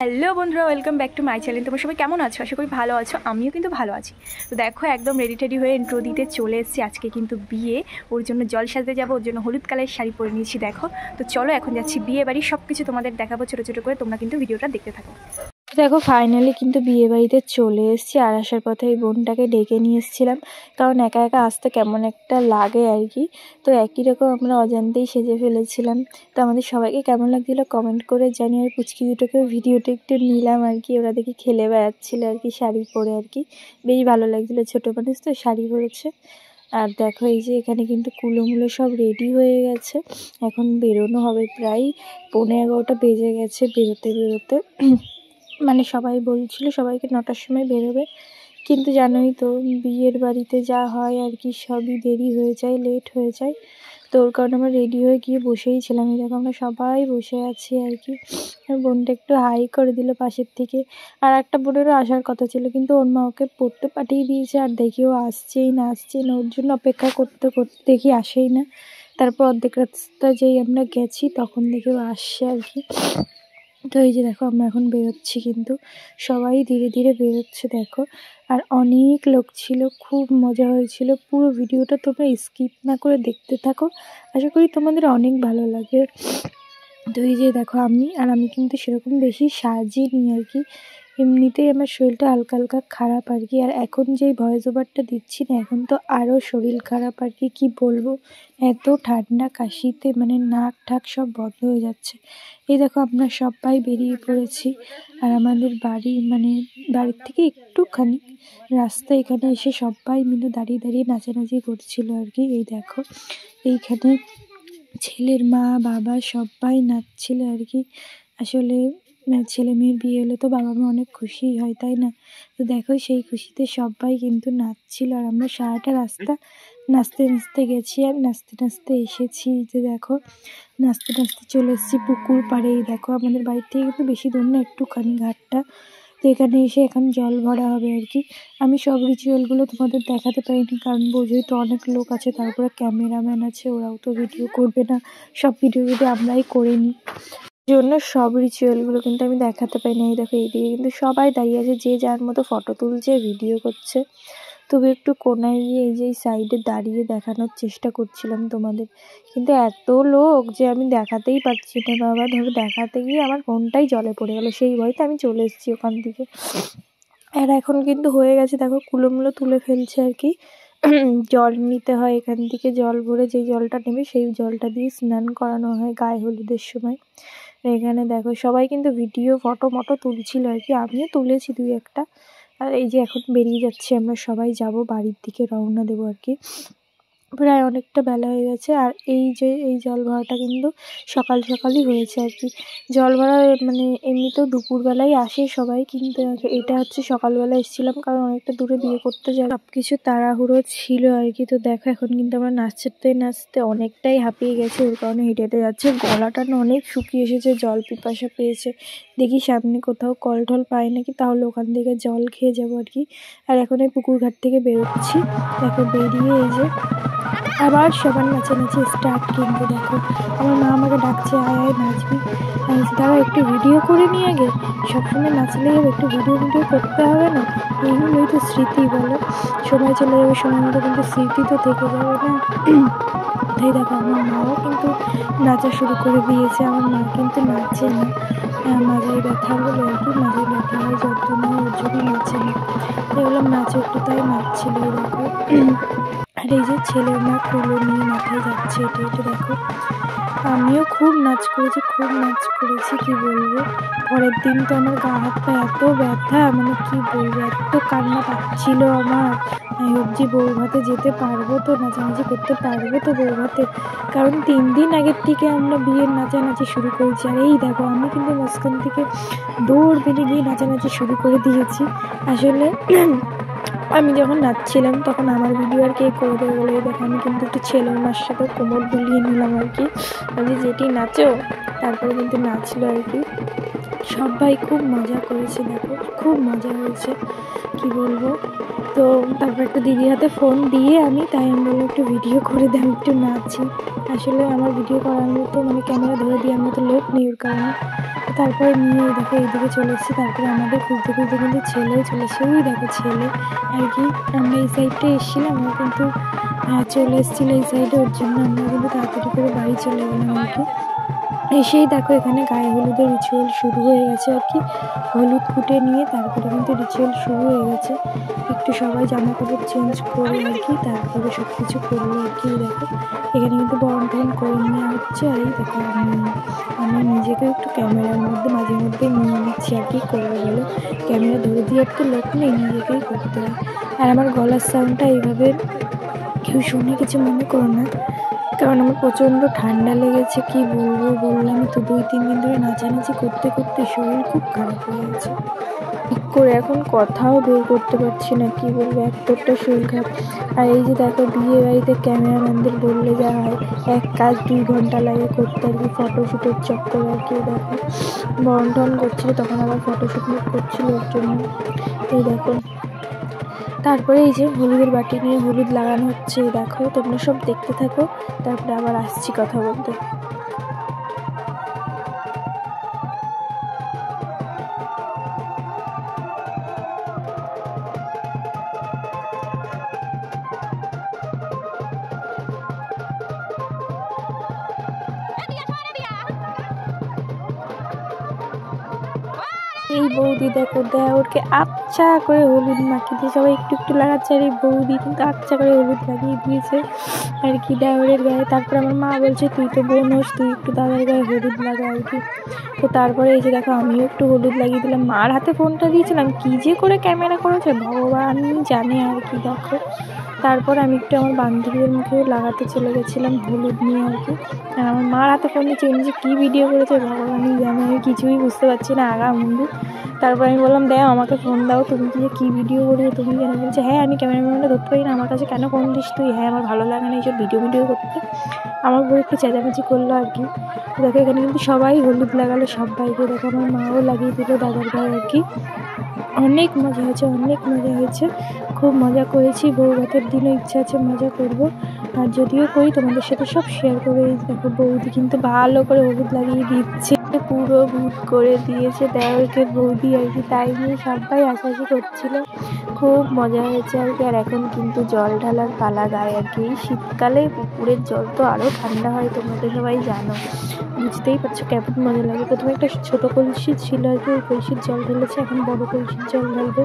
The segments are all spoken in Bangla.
হ্যালো বন্ধুরা, welcome back to my channel. তোমরা সবাই কেমন আছো? আশা করি ভালো আছো। আমিও কিন্তু ভালো আছি। তো দেখো, একদম রেডি হয়ে ইন্ট্রো দিতে চলে এসেছি। আজকে কিন্তু বিয়ে, ওর জন্য জল সাজতে যাবো, ওর জন্য হলুদ কালারের শাড়ি পরে নিয়েছি। দেখো, তো চলো এখন যাচ্ছি বিয়ে বাড়ি। সব কিছু তোমাদের দেখাবো ছোটো ছোটো করে, তোমরা কিন্তু ভিডিওটা দেখতে থাকো। দেখো, ফাইনালি কিন্তু বিয়ে বাড়িতে চলে এসেছি। আর আসার পথে এই বোনটাকে ডেকে নিয়ে এসেছিলাম, কারণ একা একা আসতে কেমন একটা লাগে আর কি। তো একই রকম আমরা অজান্তেই সেজে ফেলেছিলাম। তো আমাদের সবাইকে কেমন লাগছিলো কমেন্ট করে জানি। আর পুচকি দুটোকেও ভিডিওটা একটু নিলাম আর কি, ওরা দেখি খেলে বেড়াচ্ছিলো আর কি শাড়ি পরে আর কি। বেশ ভালো লাগছিলো, ছোটো মানুষ তো শাড়ি পরেছে। আর দেখো, এই যে এখানে কিন্তু কুলোমুলো সব রেডি হয়ে গেছে। এখন বেরোনো হবে, প্রায় 11:15 বেজে গেছে বেরোতে বেরোতে। মানে সবাই বলছিল সবাইকে 9টার সময় বেরোবে, কিন্তু জানোই তো বিয়ের বাড়িতে যা হয় আর কি, সবই দেরি হয়ে যায়, লেট হয়ে যায়। তো ওর কারণে আমরা রেডি হয়ে গিয়ে বসেই ছিলাম। এই দেখো আমরা সবাই বসে আছি আর কি। আর বোনটা একটু হাই করে দিল পাশের থেকে। আর একটা বোনেরও আসার কথা ছিল, কিন্তু ওর মা ওকে পড়তে পাঠিয়ে দিয়েছে। আর দেখি ও আসছেই না ওর জন্য অপেক্ষা করতে করতে দেখি আসেই না। তারপর অর্ধেক রাস্তা যেই আমরা গেছি তখন দেখি ও আসছে আর কি। তো এই যে দেখো, আমরা এখন বেরোচ্ছি, কিন্তু সবাই ধীরে ধীরে বেরোচ্ছে দেখো। আর অনেক লোক ছিল, খুব মজা হয়েছিল। পুরো ভিডিওটা তোমরা স্কিপ না করে দেখতে থাকো, আশা করি তোমাদের অনেক ভালো লাগে। তো এই যে দেখো, আমি কিন্তু সেরকম বেশি সাজিনি আর কি। এমনিতেই আমার শরীরটা হালকা হালকা খারাপ আর কি। আর এখন যেই ভয়েস ওভারটা দিচ্ছি না, এখন তো আরও শরীর খারাপ আর কি। কী বলবো, এত ঠান্ডা কাশিতে মানে নাক ঠাক সব বন্ধ হয়ে যাচ্ছে। এই দেখো, আমরা সবাই বেরিয়ে পড়েছি। আর আমাদের বাড়ির থেকে একটুখানি রাস্তা, এখানে এসে সবাই মিলে দাঁড়িয়ে দাঁড়িয়ে নাচানাচি করছিল আর কি। এই দেখো, এইখানে ছেলের মা বাবা সবাই নাচছিল আর কি। আসলে ছেলে মেয়ের বিয়ে হলে তো বাবা মা অনেক খুশি হয়, তাই না? তো দেখো, সেই খুশিতে সবাই কিন্তু নাচছিল। আর আমরা সারাটা রাস্তা নাচতে নাচতে গেছি আর নাচতে নাচতে এসেছি। যে দেখো, নাচতে নাচতে চলে এসেছি পুকুর পাড়ে। দেখো, আমাদের বাড়ির থেকে কিন্তু বেশি দূর না, একটুখানি ঘাটটা। তো এখানে এসে এখন জল ভরা হবে আর কি। আমি সব রিচুয়ালগুলো তোমাদের দেখাতে পারিনি, কারণ বোঝোই তো অনেক লোক আছে, তারপরে ক্যামেরাম্যান আছে, ওরাও তো ভিডিও করবে না। সব ভিডিও যদি আমরাই করে নিই, জন্য সব রিচুয়ালগুলো কিন্তু আমি দেখাতে পারি না। এই দেখো, এইদিকে কিন্তু সবাই দাঁড়িয়ে আছে, যে যার মতো ফটো তুলছে, ভিডিও করছে। তবে একটু কোনায় গিয়ে এই যে এই সাইডে দাঁড়িয়ে দেখানোর চেষ্টা করছিলাম তোমাদের, কিন্তু এত লোক যে আমি দেখাতেই পারছি না বাবা। ধরো দেখাতে গিয়ে আমার ফোনটাই জলে পড়ে গেল, সেই ভয়তে আমি চলে এসেছি ওখান থেকে। আর এখন কিন্তু হয়ে গেছে, দেখো কুলোমুলো তুলে ফেলছে আর কি। জল নিতে হয় এখান থেকে, জল ভরে যেই জলটা নেবে সেই জলটা দিয়ে স্নান করানো হয় গায়ে হলুদের সময়। এখানে দেখো, সবাই কিন্তু ভিডিও ফটো তুলছিল আর কি, আমিও তুলেছি 2-1টা। আর এই যে এখন বেরিয়ে যাচ্ছি, আমরা সবাই যাব বাড়ির দিকে, রওনা দেবো আর কি। প্রায় অনেকটা বেলা হয়ে গেছে। আর এই যে এই জল ভরাটা কিন্তু সকালই হয়েছে আর কি। জল ভরা মানে এমনিতেও দুপুরবেলায় আসে সবাই, কিন্তু এটা হচ্ছে সকালবেলা এসেছিলাম, কারণ অনেকটা দূরে বিয়ে করতে যাই, সব কিছু তাড়াহুড়ো ছিল আর কি। তো দেখো, এখন কিন্তু আমরা নাচতে নাচতে অনেকটাই হাঁপিয়ে গেছি, ওর কারণে হেঁটে হেঁটে যাচ্ছে। গলাটা না অনেক শুকিয়ে এসেছে, জল পিপাসা পেয়েছে। দেখি সামনে কোথাও কল টল পাই নাকি, তাহলে ওখান থেকে জল খেয়ে যাবো আর কি। আর এখন এই পুকুর ঘাট থেকে বেরোচ্ছি। দেখো, বেরিয়ে এই যে আবার সবার নাচানাচি স্টার্ট। কিন্তু দেখো, আমার মা আমাকে ডাকছে, আয় আয় নাচবি। দাঁড়া, একটু ভিডিও করে নিয়ে আগে, সবসময় নাচলেই হবে, একটু ভিডিও করতে হবে না? এইগুলোই তো স্মৃতি, বলো। সময় চলে যাবে, সময় মতো কিন্তু স্মৃতি তো থেকে যাবে না? তাই দেখো, আমার মাও কিন্তু নাচা শুরু করে দিয়েছে। আমার মা কিন্তু নাচে না, মাজায় ব্যথা বলে আর কি, মাজায় ব্যথা হয়, যন্ত্রণা হয়, ওর জন্য নাচে না। তাই বললাম নাচে একটু, তাই নাচছিল। দেখো, আর এই যে ছেলের মা কুলো নিয়ে মাথায় যাচ্ছে, এটা দেখো। আমিও খুব নাচ করেছি কি বলবো। পরের দিন তো আমার গা হাত পা এত ব্যথা, মানে কি বলবো, এত কান্না পাচ্ছিল আমার। আমি ভাবছি বউ ভাতে যেতে পারবো তো, নাচানাচি করতে পারবো তো বউ ভাতে, কারণ 3 দিন আগের থেকে আমরা বিয়ের নাচানাচি শুরু করেছি। আর এই দেখো, আমি কিন্তু মাঝখান থেকে দৌড় বেরিয়ে গিয়ে নাচানাচি শুরু করে দিয়েছি। আসলে আমি যখন নাচছিলাম তখন আমার ভিডিও আর কে করে দেবে বলে, দেখো আমি কিন্তু একটু ছেলের মার সাথে কোমর দুলিয়ে নিলাম আর কি। আমি যেটি নাচো, তারপরে কিন্তু নাচলো আর কি। সবাই খুব মজা করেছে, দেখো খুব মজা হয়েছে, কি বলবো। তো তারপর একটা দিদির হাতে ফোন দিয়ে আমি বললাম একটু ভিডিও করে দেন, একটু নাচি। আসলে আমার ভিডিও করার মতো মানে ক্যামেরা ধরে দিয়ে আমার তো লোক নেই, ওর কারণে তারপরে নিয়ে দেখো এইদিকে চলে এসেছি। তারপরে আমাদের খুঁজতে খুঁজতে কিন্তু ছেলেও চলে এসে, ওই দেখো ছেলে আর কি। আমরা এই সাইডটা এসেছিলাম, আমরা কিন্তু চলে এসেছিলো এই সাইডে, ওর জন্য আমরা কিন্তু তাড়াতাড়ি করে বাড়ি চলে গেলাম আর কি। এসেই দেখো এখানে গায়ে হলুদের রিচুয়াল শুরু হয়ে গেছে আর কি। হলুদ ফুটে নিয়ে তারপরে কিন্তু রিচুয়াল শুরু হয়ে গেছে। একটু সবাই জামা কাপড় চেঞ্জ করে আর কি তারপরে সব কিছু করলো আর কি। দেখো এখানে কিন্তু বরণ করে নেওয়া হচ্ছে। আর এই দেখো আমি নিজেকে একটু ক্যামেরার মধ্যে মাঝে মধ্যে নিয়ে নিচ্ছি আর কি। করবো বলো, ক্যামেরা ধরে দিয়ে একটু লোক নেই, নিজেকেই করতে হয়। আর আমার গলার সাউন্ডটা এইভাবে কেউ শুনে কিছু মনে করো না, কারণ আমার প্রচণ্ড ঠান্ডা লেগেছে। কি বলবো, বললাম তো 2-3 দিন ধরে নাচানাচি করতে করতে শরীর খুব খারাপ হয়ে গেছে। ঠিক করে এখন কথাও বের করতে পারছি না, কি বলবো, এতটা শরীর খারাপ। আর এই যে দেখো বিয়ে বাড়িতে ক্যামেরাম্যানদের বললে যা হয়, এক কাজ 2 ঘন্টা লাগে করতে আর কি, ফটোশ্যুটের চক্কর আর কি। দেখো বরণ টন করছিল, তখন আবার ফটোশ্যুট করছিল ওর জন্য। এই দেখো তারপরে এই যে হলুদের বাটি নিয়ে হলুদ লাগানো হচ্ছে। দেখো তোমরা সব দেখতে থাকো, তারপরে আবার আসছি কথা বলতে। এই বৌদি দেখো দেওরকে আচ্ছা করে হলুদ মাখিয়ে দিয়ে সবাই একটু একটু লাগাচ্ছে। আর এই বৌদি কিন্তু আচ্ছা করে হলুদ লাগিয়ে দিয়েছে আর কি দেওরের গায়ে। তারপরে আমার মা বলছে তুই তো বোন হোস, তুই একটু দাদার গায়ে হলুদ লাগা আর কি। তো তারপরে এই যে দেখো আমিও একটু হলুদ লাগিয়ে দিলাম। মার হাতে ফোনটা দিয়েছিলাম, কী যে করে ক্যামেরা করেছে ভগবান জানে আর কি। দেখো তারপর আমি একটু আমার বান্ধবীদের মুখেও লাগাতে চলে গেছিলাম হলুদ নিয়ে আর কি। আর আমার মার হাতে ফোন দিচ্ছে, উনি যে কী ভিডিও করেছে ভগবানই জানে, আমি কিছুই বুঝতে পারছি না আগা মুন্ডু। তারপর আমি বললাম দাও আমাকে ফোন দাও, তুমি কী ভিডিও করেছো তুমি জানো। বলছে হ্যাঁ আমি ক্যামেরাম্যানটা ধরতে পারি না, আমার কাছে কেন ফোন দিস তুই। হ্যাঁ আমার ভালো লাগে না এইসব ভিডিও করতে। আমার উপর একটু চেঁচামেচি করলো আর কি। দেখো এখানে কিন্তু সবাই হলুদ লাগালো সবাইকে। দেখো আমার মাও লাগিয়ে দিল দাদার গায়ে আর কি। অনেক মজা হয়েছে, অনেক মজা হয়েছে, খুব মজা করেছি। বউ ভাতের দিনও ইচ্ছা আছে মজা করব, আর যদিও করি তোমাদের সাথে সব শেয়ার করে। দেখো বৌদি কিন্তু ভালো করে হলুদ লাগিয়ে দিচ্ছে, পুরো ভূত করে দিয়েছে দেওরকে বৌদি আর কি। তাই নিয়ে সবাই হাসাহাসি করছিল, খুব মজা হয়েছে আর কি। আর এখন কিন্তু জল ঢালার পালা গায়ে আর কি। এই শীতকালে পুকুরের জল তো আরও ঠান্ডা হয়, তোমরা তো সবাই জানো, বুঝতেই পারছো কেমন মজা লাগে। প্রথমে একটা ছোটো কলসি ছিল আর কি, ওই কলসির জল ঢেলেছে, এখন বড় কলসির জল ঢালবে।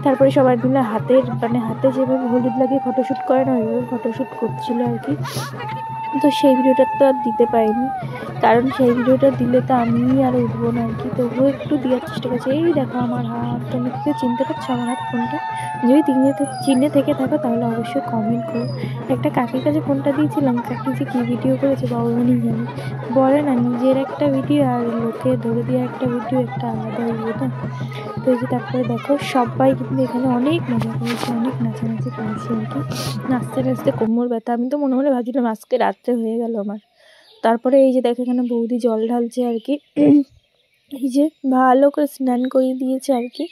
তারপরে সবাই মিলে হাতে যেভাবে হলুদ লাগিয়ে ফটোশ্যুট করে না, ওইভাবে ফটোশ্যুট করছিল আর কি। তো সেই ভিডিওটা তো আর দিতে পারিনি, কারণ সেই ভিডিওটা দিলে তো আমি আর উঠবো না আর কি। তবুও একটু দেওয়ার চেষ্টা করছি। এই দেখো আমার হাত, তুমি কি চিনতে পারছো আমার হাত কোনটা? যদি চিনে থেকে থাকো তাহলে অবশ্যই কমেন্ট করো। একটা কাকির কাছে ফোনটা দিয়েছিলাম, কাকি যে কী ভিডিও করেছে ভগবানই জানে। বলে না নিজের একটা ভিডিও আর লোকে ধরে দেওয়া একটা ভিডিও একটা আলাদা হয়ে না। তো এই যে তারপরে দেখো সবাই কিন্তু এখানে অনেক মজা করেছে, অনেক নাচানাচি করেছে আর কি। নাচতে নাচতে কোমর ব্যথা, আমি তো মনে মনে ভাবছিলাম আজকে রাত্রে হয়ে গেল আমার। তারপরে এই যে দেখো এখানে বৌদি জল ঢালছে আর কি। এই যে ভালো করে স্নান করিয়ে দিয়েছে আর কি।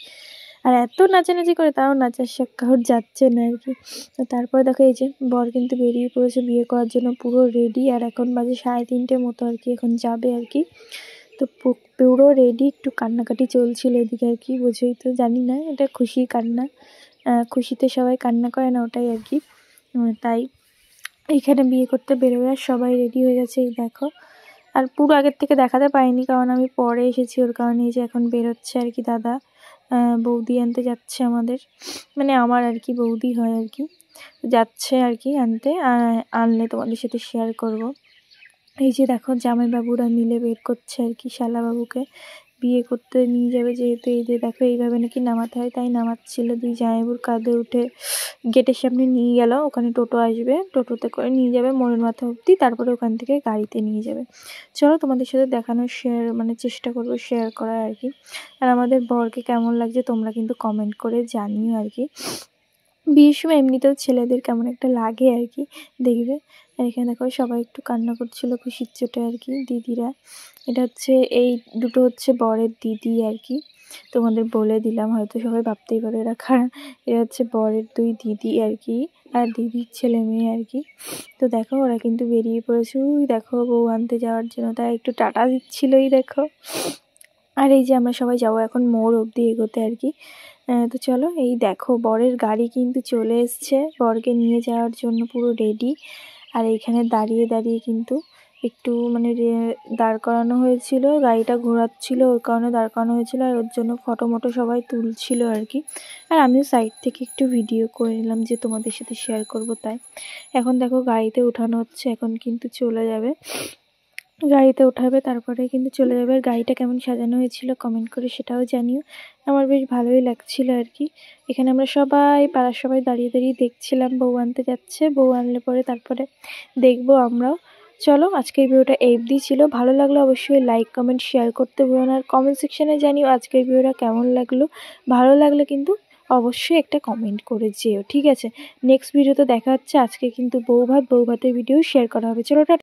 আর এত নাচানাচি করে তাও নাচার শখ কারোর যাচ্ছে না আর কি। তো তারপরে দেখো এই যে বর কিন্তু বেরিয়ে পড়েছে বিয়ে করার জন্য, পুরো রেডি। আর এখন বাজে 3:30 মতো আর কি, এখন যাবে আর কি। তো পুরো রেডি, একটু কান্নাকাটি চলছিল এদিকে আর কি। বোঝোই তো, জানি না এটা খুশি কান্না, খুশিতে সবাই কান্না করে না, ওটাই আর কি। তাই এইখানে বিয়ে করতে বেরোবে আর সবাই রেডি হয়ে গেছে এই দেখো। আর পুরো আগের থেকে দেখাতে পাইনি কারণ আমি পরে এসেছি, ওর কারণে এই যে এখন বেরোচ্ছে আর কি দাদা। বৌদি আনতে যাচ্ছে আমাদের, মানে আমার আর কি বৌদি হয় আর কি, যাচ্ছে আর কি আনতে। আনলে তোমাদের সাথে শেয়ার করব। এই যে দেখো জামাইবাবুরা মিলে বের করছে আর কি শালাবাবুকে বিয়ে করতে নিয়ে যাবে, যেহেতু এই যে দেখো এইভাবে নাকি নামাতে হয়, তাই নামাচ্ছিল। 2 জামাইবাবুর কাঁধে উঠে গেটের সামনে নিয়ে গেল, ওখানে টোটো আসবে, টোটোতে করে নিয়ে যাবে মোড়ের মাথা অবধি, তারপরে ওখান থেকে গাড়িতে নিয়ে যাবে। চলো তোমাদের সাথে দেখানোর চেষ্টা করবো শেয়ার করার আর কি। আর আমাদের বরকে কেমন লাগছে তোমরা কিন্তু কমেন্ট করে জানিও আর কি। বিয়ের সময় এমনিতেও ছেলেদের কেমন একটা লাগে আর কি, দেখবে। আর এখানে দেখো সবাই একটু কান্না করছিল খুশির চোটে আর কি দিদিরা। এটা হচ্ছে এই দুটো হচ্ছে বরের দিদি আর কি, তোমাদের বলে দিলাম, হয়তো সবাই ভাবতেই পারে এরা কারা। এরা হচ্ছে বরের 2 দিদি আর কি, আর দিদির ছেলে মেয়ে আর কি। তো দেখো ওরা কিন্তু বেরিয়ে পড়েছে, ওই দেখো বউ আনতে যাওয়ার জন্য, তাই একটু টাটা দিচ্ছিলই দেখো। আর এই যে আমরা সবাই যাবো এখন মোড় অবধি এগোতে আর কি। তো চলো, এই দেখো বরের গাড়ি কিন্তু চলে এসছে, বরকে নিয়ে যাওয়ার জন্য পুরো রেডি। আর এইখানে দাঁড়িয়ে দাঁড়িয়ে কিন্তু একটু মানে দাঁড় করানো হয়েছিল, গাড়িটা ঘোরাচ্ছিল ওর কারণে দাঁড় করানো হয়েছিল, আর ওর জন্য ফটো মটো সবাই তুলছিল আর কি। আর আমিও সাইড থেকে একটু ভিডিও করে নিলাম যে তোমাদের সাথে শেয়ার করব তাই। এখন দেখো গাড়িতে উঠানো হচ্ছে, এখন কিন্তু চলে যাবে, গাড়িতে উঠাবে তারপরে কিন্তু চলে যাবে। আর গাড়িটা কেমন সাজানো হয়েছিল কমেন্ট করে সেটাও জানিও, আমার বেশ ভালোই লাগছিল আর কি। এখানে আমরা সবাই পাড়ার সবাই দাঁড়িয়ে দাঁড়িয়ে দেখছিলাম, বউ আনতে যাচ্ছে, বউ আনলে পরে তারপরে দেখবো আমরাও। চলো আজকের ভিডিওটা এই অবধি ছিল, ভালো লাগলে অবশ্যই লাইক কমেন্ট শেয়ার করতে ভুলো না। আর কমেন্ট সেকশনে জানিও আজকের ভিডিওটা কেমন লাগলো, ভালো লাগলে কিন্তু অবশ্যই একটা কমেন্ট করে যেও, ঠিক আছে। নেক্সট ভিডিওতে দেখা হচ্ছে। আজকে কিন্তু বউ ভাতের ভিডিও শেয়ার করা হবে। চলো টাটা।